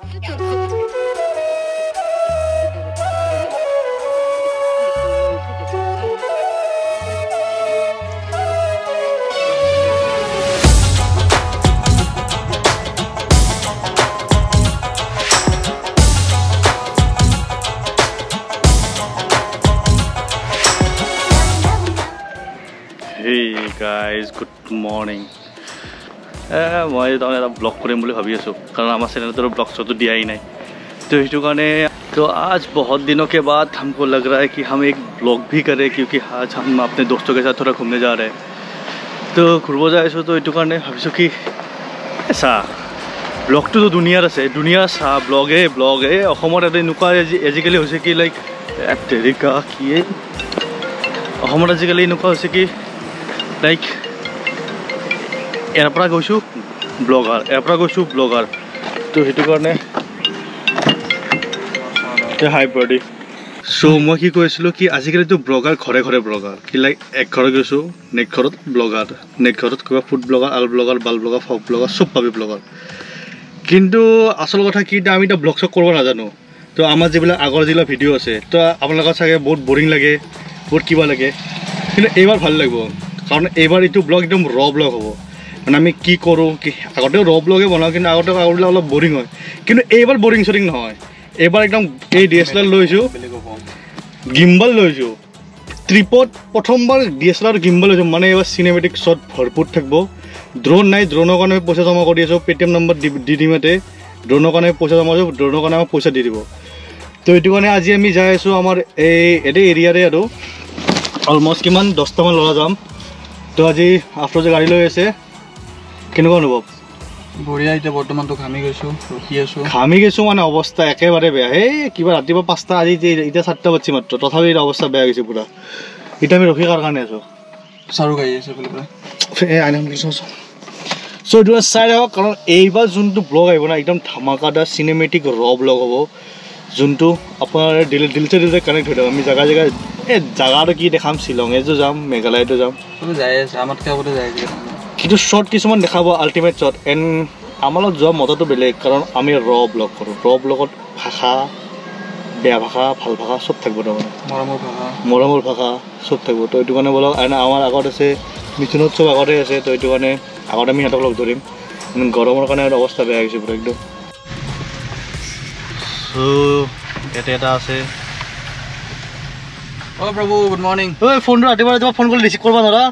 Hey guys, good morning. मैं तो मेरा ब्लॉग करें बोले भाभी आसो कारण हमारे चैनल तो ब्लॉग तो दिया ही नहीं तो इस तो आज बहुत दिनों के बाद हमको लग रहा है कि हम एक ब्लॉग भी करें क्योंकि आज हम अपने दोस्तों के साथ थोड़ा घूमने जा रहे हैं तो घूरब जाए तो ये भाविसो कि ऐसा ब्लॉग तो दुनियार आसे दुनियार चा ब्लगे आजिकाली होइसे कि लाइक तेरिका किए आजिकाली होइसे कि लाइक एरपरा गई ब्लगार तो ये हाई बॉडी सो मैं कि कैसा कि आजिकाली तो ब्लगार घरे घरे ब्लगार कि लाइक एक घर गई नेक्स्ट घर ब्लगार नेक्स्ट घर क्या फूड ब्लगार आल ब्लगार बाल ब्लगार फक ब्लगार सब पाबी ब्लगार किन्तु आसल कथा कि आम इतना ब्लग चक करब नाजानो तो आमार जो आगर जो भिडिओ आसे तो अपना चागे बहुत बोरिंग लगे बहुत क्या लगे कि एबार भल लगे कारण एबार यू ब्लग एकदम र ब्लग हम मैं आम कि करूँ कि आगते र ब्लगे बनाओ कि आगते आगरबिल अलग बोरिंग है कि एबार बोरिंग सोरिंग नहय एबार एकदम ये DSLR लैसो गिम्बल लैसो ट्रिपत प्रथमबार DSLR गिम्बल लैसो माने एबार सिनेमेटिक शट भरपूर थकबो ड्रोन नाई ड्रोनर कारण पैसा जमा कर पेटीएम नम्बर दी दिम ड्रोनर कारण पैसा जमा ड्रोनर कारण पैसा दी दी तो ये आज आम जाए आमार एरियारे और अलमोस्ट कि 10टा मान लड़ा जाम तो आज आफ्टर जो गाड़ी लै आसे केनेकुवा अनुभव बढ़िया इतना बर्तमान तो घामी गई घामी गई माने अवस्था एकेबारे बेया हे क्या रातिपुवा 5टा आज इतना 7टा बच्ची मात्र तथापि अवस्था बेया गई पूरा इतना आम रखी कार कारण आसो सारू गाड़ी आसे सो ये चाई रख कारण एबार जो ब्लग आना एकदम धमाकादार सिनेमेटिक र ब्लग हम जो अपना दिल से कानेक्ट हो आम जगह जगह जगह कि देखाम शिलंगे जो जाम मेघालयतो जाम कि शर्ट किसान देखा आल्टिमेट शर्ट एंड आम जो मजा तो बेलेग कारण आम र ब्लग करूँ र ब्लगत भाषा बेया भाषा भल भाषा सब थको मरमर भाषा सब थको तो ये बोलो आमार आगत आसे मिथुनोत्सव आगते आसे तो ये आगत आम लग धरिम गरমৰ কাৰণে अवस्था बेया पूरा एकदम এটা আছে ओ प्रभु गुड मॉर्निंग ओए फोन रातिपुवा फोन कर रिसीव करबा नरा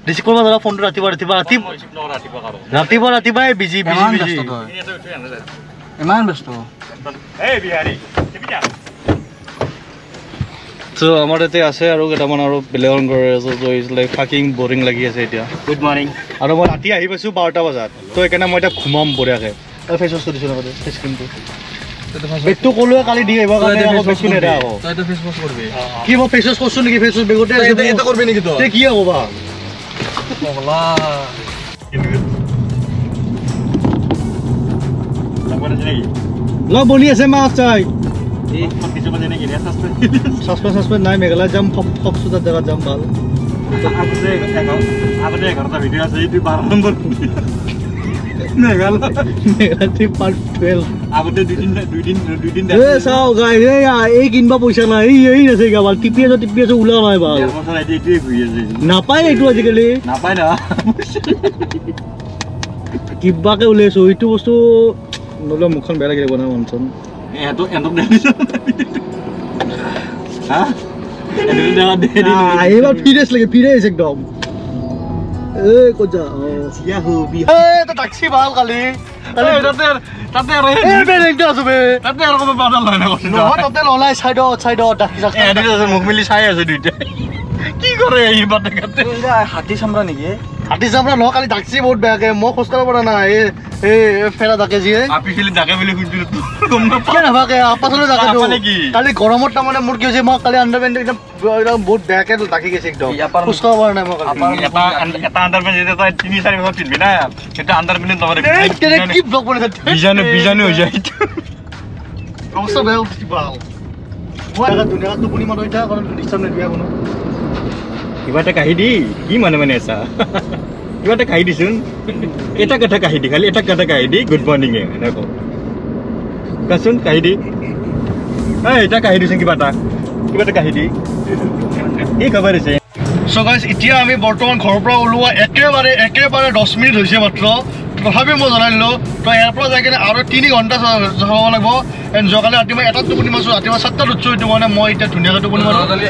रिसीव करबा नरा फोन रातिपुवा बिजी इमान व्यस्त ए बिहारी तो आमार इते আছে আৰু কেটামান আৰু বেলেগন কৰে আছে তো ইজ লাইক ফাকিং बोरिंग লাগি আছে এতিয়া গুড মর্নিং আৰু মই ৰাতি আহি পাইছো 12টা বজাত তো একাৰণে মই এটা ঘুমাম বঢ়িয়াকে ফেস ওয়াশ কৰিছো না ফেস ক্ৰীমটো বেটো কলুৱা কালি দি আহিবা কাৰণে আকৌ ফেস ক্ৰীম এটা আকৌ তই তো ফেস ওয়াশ করবি কি মই ফেস ওয়াশ করছো নেকি ফেস ওয়াশ বেগতে আছে এটা করবি নেকি তো তে কি হ'ব বা মগলা লাগবে নেকি ল বনি আছে মা চাই এই কিছু বাজে নেকি সাসপেন্স নাই মেঘালয় যাম ফক সুদা জায়গা যাম ভাল আগতে 11টা ভিডিও আছে এই 12 নম্বৰ মেঘালয় পার্ট 12 আগতে দুই দিন এ চাও গাইস এই কিনবা পয়সা নাই এই আছে গাবাল টিপি আছে উলা নাই বাল এখন এইটোই ঘুৰি আছে নাপায় এইটো আজিকালি নাপায় না কিবাকে উলাইছো এইটো বস্তু নলে মুখখন বেয়া লাগি বনা মনচন এটো এন্ডক দেখিছো হা এইবাৰ ফিৰেছ লাগে ফিৰেছ একদম এ কোজা ইয়াহু বি এ তো ট্যাক্সি ভাল কালি তাতে রে এ বেলেগটা আসবে তাতে আর কত বাদল হয় না তাতে ললাই সাইড ট্যাক্সি আছে মুখ মিলি চাই আছে দুইটা কি করে এই বাতে কাতে হাতী চামৰা নেকি হাতী চামৰা ন কালি ট্যাক্সি বহুত বেয়াকে মই খোজকাঢ়িব পৰা নাই এ ফেৰা ডাকে জিয়ে আপি ফিলি ডাকে বুলি খুঁজিলো গম না কেন ভাগে আপাছলে ডাকে কালি গৰমত মানে মোৰ কি হৈছে মই কালি আন্ডাৰপেন্ট একদম বহুত বেয়াকে ডাকি গৈছে একদম খোজকাঢ়িব পৰা নাই মই এটা আন্ডাৰপেন্ট যেটা তাই 3-4 বছৰ পিনবি না এটা আন্ডাৰপেন্ট নবরে কি ব্লক বলে বিজানো হৈ যায় অবস্থা বেয়া উঠি বাল মই দুনিয়া তো পুনি মাৰ হইতা কাৰণ ডিস্টার্ব নাই দিয়া কোনো কিবা এটা কাহি দি কি মানে আছা কিবা এটা কাহি দিছোন এটা কথা কাহি দি খালি এটা কথা কাহি দি গুড মর্নিং এনেকো কাচোন কাহি দি এটা কাহি দিছে কিবা এটা কাহি দি কি খবৰ দিছে সো গাইস এতিয়া আমি বৰ্তমান ঘৰৰ পৰা ওলোৱা একেবাৰে 10 মিনিট হৈছে মাত্ৰ তথাপি মই জনাইলো তো ইয়াৰ পৰা যাই কিনে আৰু 3 ঘণ্টা যাব লাগিব এন যোৱাকালি ৰাতি মই এটা টোপনি মাছো ৰাতি মই 7টাত উঠছো এইটো মানে মই এতিয়া ধুনীয়াকৈ টোপনি মাৰো যোৱাকালি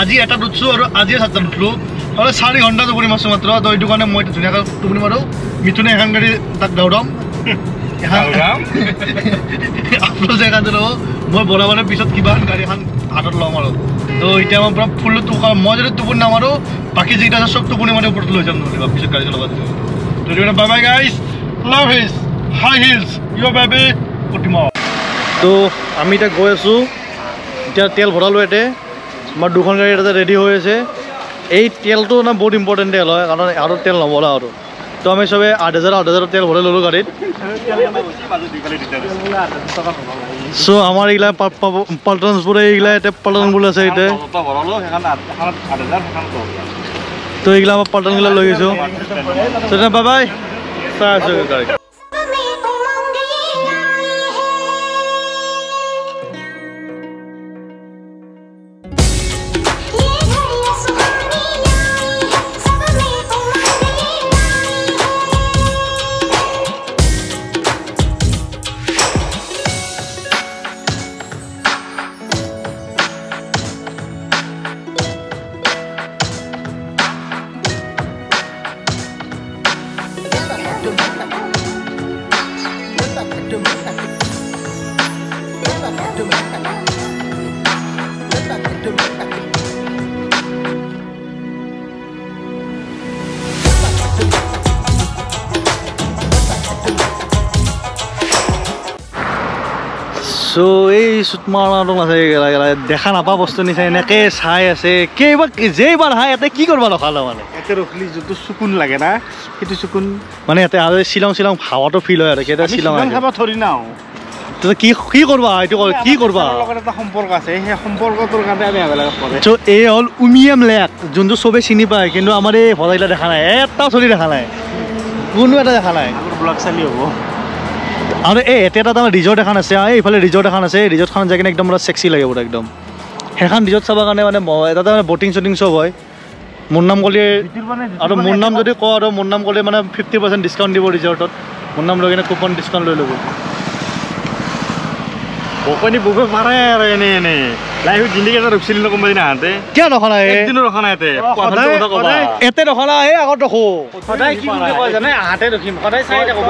আজি এটাত উঠছো আৰু আজি 7টাত উঠলো আৰু 4 ঘণ্টা টোপনি মাছো মাত্ৰ তো এইটো কাৰণে মই ধুনীয়াকৈ টোপনি মাৰো মিথুনে এখন গাড়ী তাক দৌৰাম আপনাৰ জায়গা দিল মই বৰাবৰ পিছত কিবা গাড়ী এখন হাতত লম আৰু তো এতিয়া মই পুৰা ফুল টুকা মই যদি টোপনি নামাৰো বাকি যেটা সব টোপনি মানে ওপৰত লৈ যাম নহলে পিছত গাড়ী চলাব দিম তো bye bye guys love his high heels you baby কুটিমা তো আমি এটা গৈ আছো এতিয়া তেল ভৰালো এতে আমাৰ দুখন গাড়ী এটা ৰেডি হৈ আছে এই তেলটো না বহুত ইম্পৰ্টেণ্ট তেল হয় কাৰণ আৰু তেল নভৰা আৰু তো আমি সবে 8,000 তেল ভৰাই ললো গাড়ীত সো আমার এগুলা পাল্টনসপুরে এগুলা এটা পাল্টনপুর আছে এটা তো এগুলা আমার পাল্টনগুলা লই গেছো তো বাই বাই চাই আছো গাড়ি সো এই সুতমাৰাটো আছে দেখা নাপা বস্তু নিচা এনেকৈ চাই আছে কেইবাৰ যেইবাৰ হাই ইয়াতে কি কৰিব ৰখালে মানে ইয়াতে ৰখলি যোনটো চকুন লাগে না সেইটো চকুন মানে ইয়াতে আৰু শ্বিলং হাৱাটো ফিল হয় আৰু কেইটা শ্বিলং খাব ধৰি নাও তো কি কৰবা এইটো কি কৰবা লগত এটা সম্পৰ্ক আছে সেই সম্পৰ্কটোৰ কাৰণে আমি আবেলাক কৰে তো এই হ'ল উমিয়াম লেক যোনটো চবে চিনি পায় কিন্তু আমাৰ এই ভৰাইলা দেখা নাই এটা চলি দেখা নাই কোনো এটা দেখা নাই ব্লগ চালি হ'ব আৰু এটা আমাৰ ৰিজৰ্ট এখন আছে এইফালে ৰিজৰ্ট এখন আছে ৰিজৰ্টখন যাই কিনে একদম চেক্সি লাগে পুৰা একদম সেইখন ৰিজৰ্ট চাবৰ কাৰণে মানে তাতে বটিং শ্বটিং চব হয় মোৰ নাম ক'লে আৰু মোৰ নাম যদি কওঁ আৰু মোৰ নাম ক'লে মানে 50% ডিছকাউণ্ট দিব ৰিজৰ্টত মোৰ নাম লৈ কিনে কুপন ডিছকাউণ্ট লৈ ল'ব বকনি বুবে পাৰে আৰু এনে লাইফ জিন্দগী এটা ৰখিছিল ন কোম্পানী নাহাতে কিয় ৰখা নাই একদিনো ৰখা নাই এতে ৰখা নাই এই আগত ৰখো সদায় কি বুলি কয় জানে হাতে ৰখিম সদায় চাই থাকো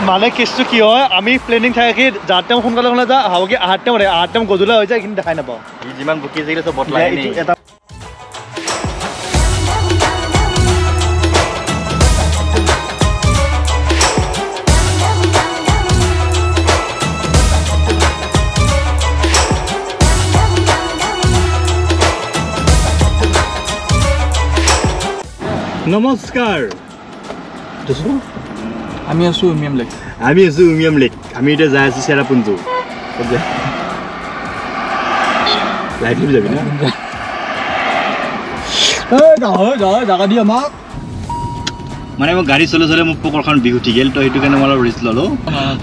মানে কেছটো কি হয় আমি প্লেনিং থাকে কি যাৰ টাইম সোনকালে যা হ'ব কি আহাৰ টাইম গধূলা হৈ যায় এইখিনি দেখাই নাপাওঁ যিমান বুকি থাকিলে চব বদলাই এটা নমস্কাৰ আমি আছো উমিয়াম লেক আমি এতিয়া যাই আছো চেৰাপুঞ্জু লাইট লৈ যাবি না জাগা দি আমাক মানে মই গাড়ী চলে মোক পকৰখন বিহু উঠি গ'ল তো সেইটো কাৰণে মই অলপ ৰিস্ক ল'লো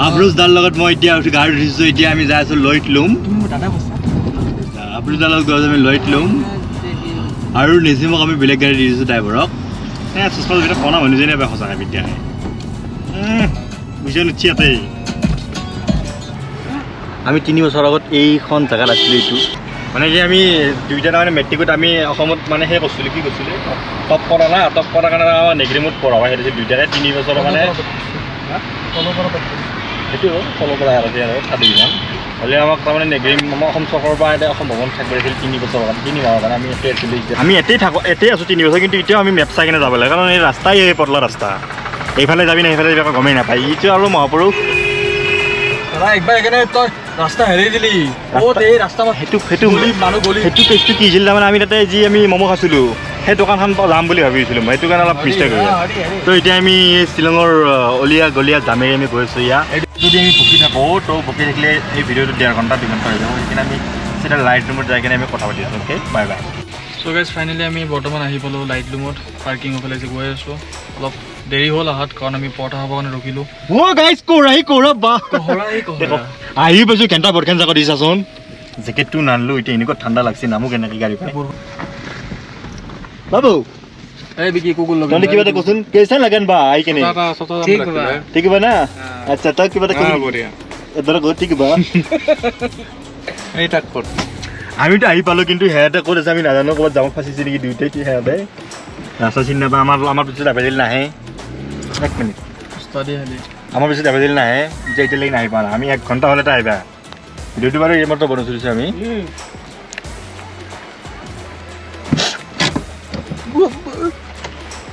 আফৰোজ দাৰ লগত মই এতিয়া উঠি গাড়ী উঠিছো এতিয়া আমি যাই আছো লয়ট লুম আফৰোজ দাৰ লগত গৈ আমি লয়ট লুম আৰু নিজিমক আমি বেলেগ গাড়ী দি দিছো ড্ৰাইভাৰক চচমাল ভিতৰত কণা মানুহজনী এবাৰ সঁচাকৈ বিদ্যা বুজিছে নিশ্চিয়াতে আমি 3 বছৰ আগত এইখন জেগাত আছিলোঁ এইটো মানে কি আমি দুইটা মানে মেট্ৰিকত আমি অসমত মানে সেই কৰিছিলোঁ কি কৰিছিলোঁ টপ কৰা না টপ কৰাৰ কাৰণে আমাৰ নেগ্ৰিমত পঢ়া হয় সেইটো দুইটাৰে 3 বছৰ মানে সেইটো ফল' কৰা আৰু সাধু ইমান হ'লে আমাক তাৰমানে নেগ্ৰিম আমাৰ অসম চৰকাৰৰ পৰা এটা অসম ভৱন থাকিব লাগিছিল 3 বছৰ কাৰণে 3 মাহৰ কাৰণে আমি এতে আছিলোঁ আমি এতেই আছোঁ 3 বছৰ কিন্তু এতিয়াও আমি মেপ চাই কিনে যাব লাগে কাৰণ এই ৰাস্তাই এই পতলা ৰাস্তা এইফালে যাবি না সেইফালে যাবি গমেই নাপায় ইটো আৰু মহাপুৰুষ একবাৰ এখানে তই ৰাস্তা হেৰাই দিলি এই ৰাস্তা সেইটো কেছটো কি হৈছিল তাৰমানে আমি তাতে যি আমি ম'ম' খাইছিলোঁ সেই দোকানখন যাম বুলি ভাবিছিলোঁ মই সেইটো কাৰণে অলপ মিষ্টেক হৈ গ'ল তো এতিয়া আমি শ্বিলঙৰ অলিয়া গলিয়া জামেৰে আমি গৈ আছোঁ ইয়াত যদি আমি বকি থাকোঁ তো বকি থাকিলে এই ভিডিঅ'টো 1.5 ঘণ্টা 2 ঘণ্টা হৈ যাব সেইকাৰণে আমি চিধা লাইট ৰুমত যাই কিনে আমি কথা পাতি আছোঁ okay bye bye So guys, finally আমি বৰ্তমান আহি পালো লাইট লুমত পাৰ্কিং অফালে যে গৈ আছো অলপ দেৰি হ'ল আহাত কাৰণ আমি পটা হ'ব কাৰণে ৰখিলো ও গাইস কোৰাই কোৰা বা কোৰাই কোৰা আহি পাইছো কেন্টা বৰখান জাগা দিছাচোন জ্যাকেটটো নানলো ইতে এনেকুৱা ঠাণ্ডা লাগছে নামু কেনেকৈ গাড়ী পাই বাবু এই বিকি কুকুৰ লগে তনে কিবা এটা কোন কেইসা লাগেন বা আই কেনে ঠিক বা না আচ্ছা তা কিবা এটা কোন বঢ়িয়া এদৰা গো ঠিক বা এই টাক কর আমি তো আহি পালো কিন্তু হেয়াতে কোন আছে আমি নাজানো কত যাম ফাসিছি নেকি দুইটাই কি হেয়াতে রাস্তা চিন্তা বা আমার পিছে আবেদিল নাহে এক মিনিট স্টাডি হলি আমার পিছে আবেদিল নাহে যেইতে লাগি নাহি পারা আমি 1 ঘন্টা হলে তা আইবা ভিডিওটো বারে এই মাত্র বনছিলছি আমি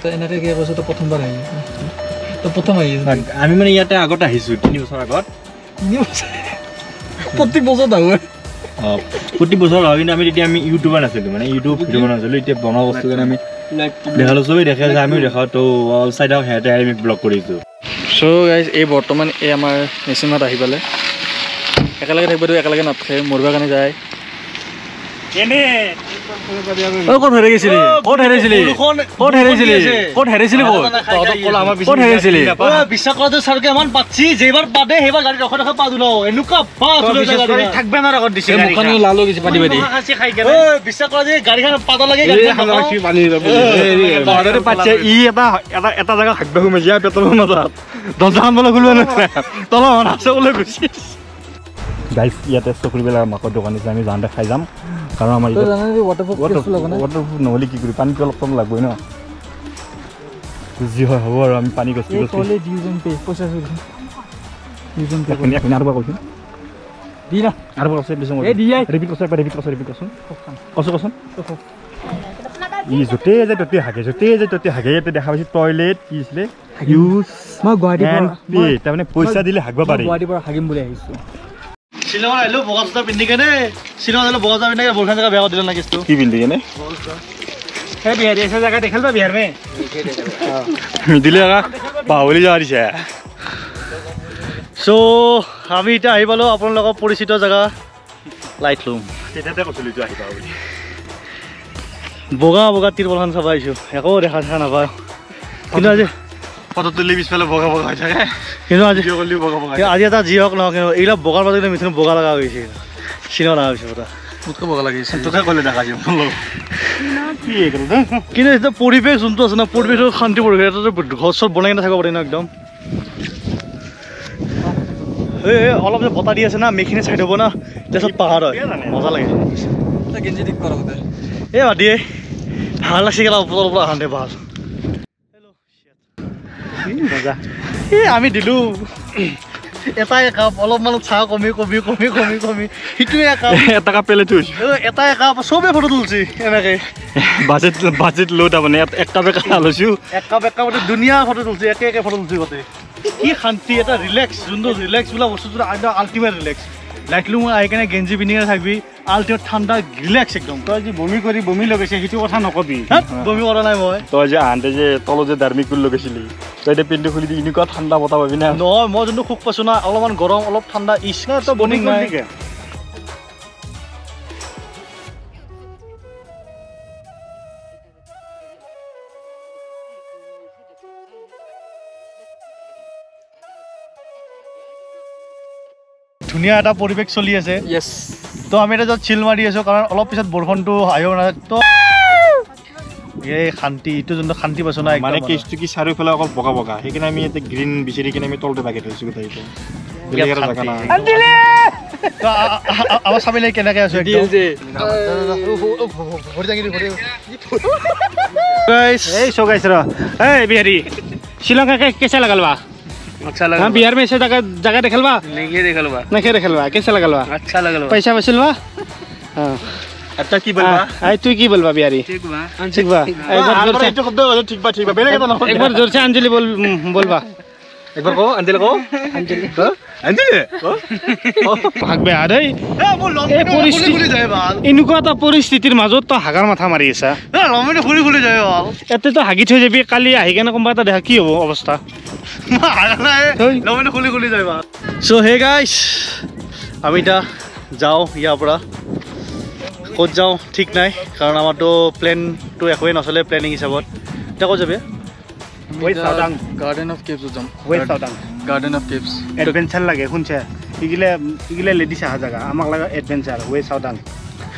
তো এনেকে কি কৈছো তো প্ৰথমবাৰ আহি তো প্ৰথম আহি আমি মানে ইয়াতে আগত আহিছো 3 বছৰ আগত 3 বছৰ প্ৰতি বছৰ দাও প্ৰতি বছৰ হয় কিন্তু আমি তেতিয়া আমি ইউটিউবাৰ নাছিলো মানে ইউটিউব ভিডিও বানাইছিলো এতিয়া বনা বস্তু কাৰণে আমি দেখালো সবেই দেখে যে আমি দেখাও তো অল সাইড অফ হেতে আমি ব্লগ কৰিছো সো গাইজ এই বৰ্তমান এই আমাৰ মেচিনত আহি পালে একেলগে থাকিবতো একেলগে নাথাকে মৰিবৰ কাৰণে যায় এনে ক'ত হেৰাইছিলি ক'ত হেৰাইছিলি ক'ত হেৰাইছিলি ক'ত হেৰাইছিলি তহঁতক ক'লা আমাৰ ক'ত হেৰাইছিলি বিশ্বাস কৰাটো সাৰকে মান পাচ্ছি যেবাৰ পাদে হেবাৰ গাড়ী ৰখ ৰখ পাদুলো এনুকা পাছ গাড়ী থাকবে না আগত দিছে মুখান লালো কিছু পাতি পাতি খাসি খাই গেল বিশ্বাস কৰা যে গাড়ীখন পাদ লাগে গাড়ী কি পানী বাৰে পাচ্ছে ই এটা জায়গা থাকবে হুমে যা পেট্ৰল মাজাত দজান বলে খুলবে না তল মান আছে বলে গুছি গাইস ইয়াতে চকুৰিবেলা মাকৰ দোকান আছে আমি যাওঁতে খাই যাম কাৰণ আমাৰ ৱাটাৰপ্ৰুফ নহ'লে কি কৰি পানীটো অলপ কম লাগবই ন যি হয় হ'ব আৰু আমি পানী গছ আৰু কৈছোঁ দি না আৰু কৈছে ৰিপিট কৰচোন ই য'তে যে ত'তে হাগে ইয়াতে দেখা পাইছোঁ টয়লেট কি আছিলে ইউজ মই গুৱাহাটীৰ তাৰমানে পইচা দিলে হাগব পাৰি গুৱাহাটীৰ পৰা হাগিম বুলি আহিছোঁ শ্বিলঙত আহিলো বগা জোতা পিন্ধি কেনে শ্বিলঙত আহিলো বগা জোতা পিন্ধি কেনে বৰখান জেগা বেয়া দিলে না কেছটো কি পিন্ধি কেনে সেই বিহাৰী এসে জেগা দেখাল বা বিহাৰ মে দিলে আগা পাহৰি যোৱা দিছে চ' আমি এতিয়া আহি পালোঁ আপোনালোকৰ পৰিচিত জেগা লাইট লুম তেতিয়াতে কৈছিলোঁ এইটো আহি পাওঁ বুলি বগা বগা তিৰপালখন চাব আহিছোঁ একো দেখা নাপাওঁ কিন্তু আজি ফটো তুলি পিছফালে বগা বগা হৈ থাকে কিন্তু আজি আজি এটা যি হওক নহওক কিন্তু এইবিলাক বগাৰ মাজতে মিথুন বগা লগা গৈছে চিনেমা লগা হৈছে পতা মোতকৈ বগা লাগিছে তোকে ক'লে দেখা যায় কিন্তু এতিয়া পৰিৱেশ যোনটো আছে ন পৰিৱেশটো শান্তি পৰিৱেশ এটা ঘৰ চৰ বনাই কিনে থাকিব পাৰি ন একদম এই অলপ যে বতাহ দি আছে না মেখিনি চাইড হ'ব না তাৰপিছত পাহাৰ হয় মজা লাগে গেঞ্জি ঠিক কৰা কথা এই বাদিয়ে ভাল লাগছে কেলা ওপৰৰ পৰা আহান্তে ভাল মজা এই আমি দিলোঁ এটাই কাপ অলপমান চাহ কমি সিটোৱে কাপ এটা কাপ পেলাই থৈছোঁ এটাই কাপ চবেই ফটো তুলিছে এনেকৈ বাজেট ল' তাৰমানে এক কাপ লৈছোঁ এক কাপ ধুনীয়া ফটো তুলিছে একে ফটো তুলিছোঁ গোটেই কি শান্তি এটা ৰিলেক্স যোনটো ৰিলেক্স বোলা বস্তুটো একদম আল্টিমেট ৰিলেক্স লাইট লুম আহি কেনে গেঞ্জি পিন্ধি কেনে থাকিবি আল্টিমেট ঠাণ্ডা ৰিলেক্স একদম তই যে বমি লগাইছে সেইটো কথা নকবি বমি কৰা নাই মই তই যে আনতে যে তলত যে ধাৰ্মিক কৰি লগাইছিলি তই এতিয়া পেণ্টটো খুলি দি এনেকুৱা ঠাণ্ডা বতাহ পাবি না নহয় মই যোনটো সুখ পাইছোঁ না অলপমান গৰম অলপ ঠাণ্ডা ইচ তই বমি নাই ধুনীয়া এটা পৰিৱেশ চলি আছে ইয়েছ তো আমি এটা য'ত চিল মাৰি আছোঁ কাৰণ অলপ পিছত বৰষুণটো আহিব নাযায় তো এই শান্তি এইটো যোনটো শান্তি পাইছোঁ না মানে কেছটো কি চাৰিওফালে অকল বগা বগা সেইকাৰণে আমি ইয়াতে গ্ৰীণ বিচাৰি কিনে আমি তলতে বাগি থৈছোঁ গোটেইটো আমাৰ চাবিলে কেনেকৈ আছোঁ এই চগাইছ ৰ এই বিহাৰী শ্বিলং কেঁচা লগালবা अच्छा लगा बिहार में ऐसे जगह देखलवा नहीं देखलवा कैसा लगलवा अच्छा लगलवा पैसा वसूलवा हां अच्छा की बोलबा आई तू की बोलबा बिहारी ठीक बा एक बार जोर से ठीक बा बेले के एक बार जोर से अंजलि बोलबा एक बार को अंजलि ভাগবে আ দেই এই পৰিস্থিতি যায় ভাল এনেকুৱা এটা পৰিস্থিতিৰ মাজত তো হাগাৰ মাথা মাৰি আছে লমনে খুলি যায় ভাল এতে তো হাগি থৈ যাবি কালি আহি কেনে কোনবা এটা দেখা কি হ'ব অৱস্থা লমনে খুলি যায় ভাল সো হে গাইস আমি এটা যাও ইয়াৰ পৰা ক'ত যাওঁ ঠিক নাই কাৰণ আমাৰতো প্লেনটো একোৱেই নচলে প্লেনিং হিচাপত এতিয়া ক'ত যাবি গাৰ্ডেন অফ কেভছ যাম গাৰ্ডেন অফ কেভছ এডভেঞ্চাৰ লাগে শুনছে ইগিলে লেডিজ অহা জেগা আমাক লাগে এডভেঞ্চাৰ ৱে চাউদাং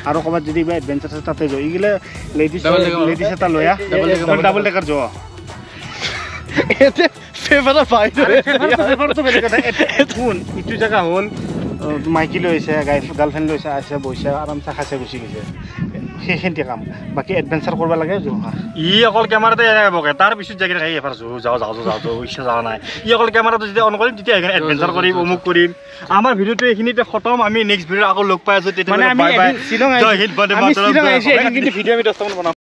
আৰু ক'ৰবাত যদি কিবা এডভেঞ্চাৰ আছে তাতে যাওঁ ইগিলে লেডিজ এটা লৈ আহ ডাবল টেকাৰ যোৱা ইটো জেগা হ'ল মাইকী লৈছে গাৰ্লফ্ৰেণ্ড লৈছে আছে বহিছে আৰামছে খাইছে গুচি গৈছে সেইখিনিতে কাম বাকী এডভেঞ্চাৰ কৰিব লাগে যোৱা ই অকল কেমেৰাতে বকে তাৰ পিছত যাই কিনে এবাৰ যাওঁ ইচ্ছা যোৱা নাই ই অকল কেমেৰাটো যেতিয়া অন কৰিম তেতিয়া সেইকাৰণে এডভেঞ্চাৰ কৰিম অমুক কৰিম আমাৰ ভিডিঅ'টো এইখিনিতে খতম আমি নেক্সট ভিডিঅ' আকৌ লগ পাই আছো তেতিয়া মানে আমি শ্বিলং আহিছোঁ কিন্তু ভিডিঅ' আমি 10টামান বনাম